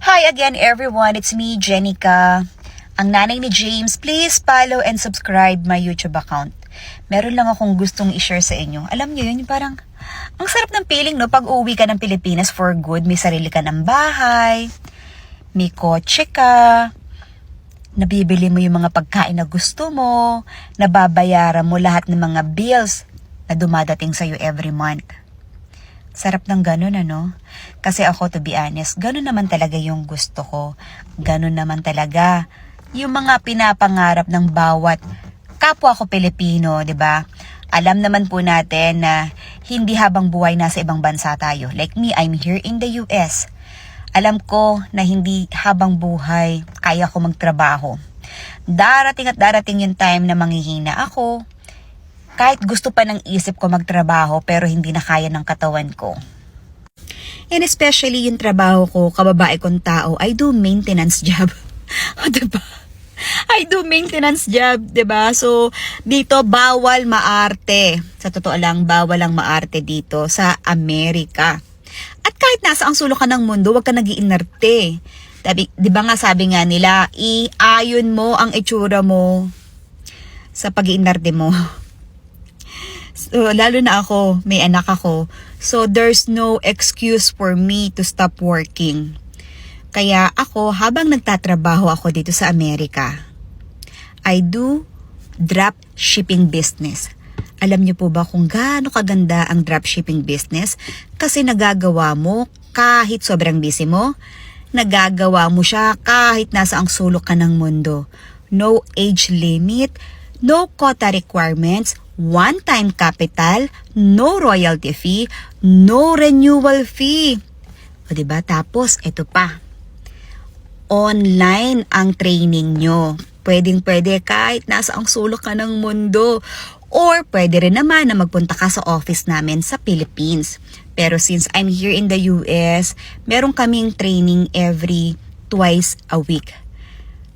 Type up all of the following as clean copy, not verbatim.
Hi again everyone, it's me, Jenica. Ang nanay ni James, please follow and subscribe my YouTube account. Meron lang akong gustong i-share sa inyo. Alam niyo yun, yung parang, ang sarap ng feeling, no? Pag uuwi ka ng Pilipinas for good, may sarili ka ng bahay, may kotse ka, nabibili mo yung mga pagkain na gusto mo, nababayaran mo lahat ng mga bills na dumadating sa'yo every month. Sarap ng ganun, ano? Kasi ako, to be honest, ganun naman talaga yung gusto ko. Ganun naman talaga yung mga pinapangarap ng bawat kapwa ko Pilipino, 'di ba? Alam naman po natin na hindi habang buhay nasa ibang bansa tayo. Like me, I'm here in the US. Alam ko na hindi habang buhay kaya ko magtrabaho. Darating at darating yung time na manghihina ako. Kahit gusto pa ng isip ko magtrabaho pero hindi na kaya ng katawan ko. And especially yung trabaho ko, kababae kong tao, I do maintenance job. O diba? I do maintenance job, diba? So, dito bawal maarte. Sa totoo lang, bawal lang maarte dito sa Amerika. At kahit nasa ang sulok ka ng mundo, huwag ka nag-iinarte. Diba nga sabi nga nila, iayon mo ang itsura mo sa pag-iinarte mo. So, lalo na ako, may anak ako. So, there's no excuse for me to stop working. Kaya ako, habang nagtatrabaho ako dito sa Amerika, I do drop shipping business. Alam niyo po ba kung gaano kaganda ang drop shipping business? Kasi nagagawa mo kahit sobrang busy mo, nagagawa mo siya kahit nasa ang sulok ka ng mundo. No age limit, no quota requirements, one-time capital, no royalty fee, no renewal fee. O diba? Tapos, ito pa. Online ang training nyo. Pwedeng-pwede kahit nasa ang sulok ka ng mundo. Or pwede rin naman na magpunta ka sa office namin sa Philippines. Pero since I'm here in the US, meron kaming training every twice a week.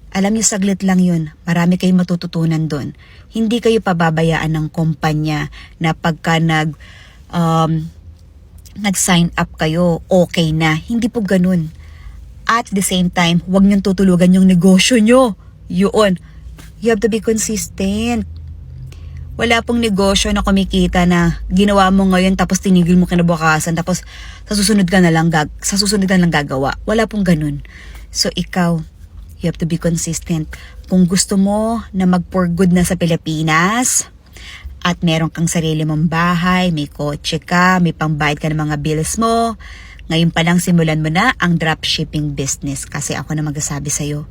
Alam niyo, saglit lang yun. Marami kayong matututunan doon. Hindi kayo pababayaan ng kumpanya na pagka nag-sign up kayo, okay na. Hindi po ganun. At the same time, huwag niyong tutulugan yung negosyo nyo. Yun. You have to be consistent. Wala pong negosyo na kumikita na ginawa mo ngayon tapos tinigil mo kinabukasan tapos sa susunod ka na lang gagawa. Wala pong ganun. So ikaw, you have to be consistent. Kung gusto mo na mag-for good na sa Pilipinas at meron kang sarili mong bahay, may kotse ka, may pambayad ka ng mga bills mo, ngayon pa lang simulan mo na ang dropshipping business kasi ako na magsasabi sa'yo.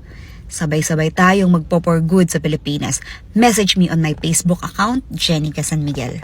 Sabay-sabay tayong magpo-for good sa Pilipinas. Message me on my Facebook account, Jenica San Miguel.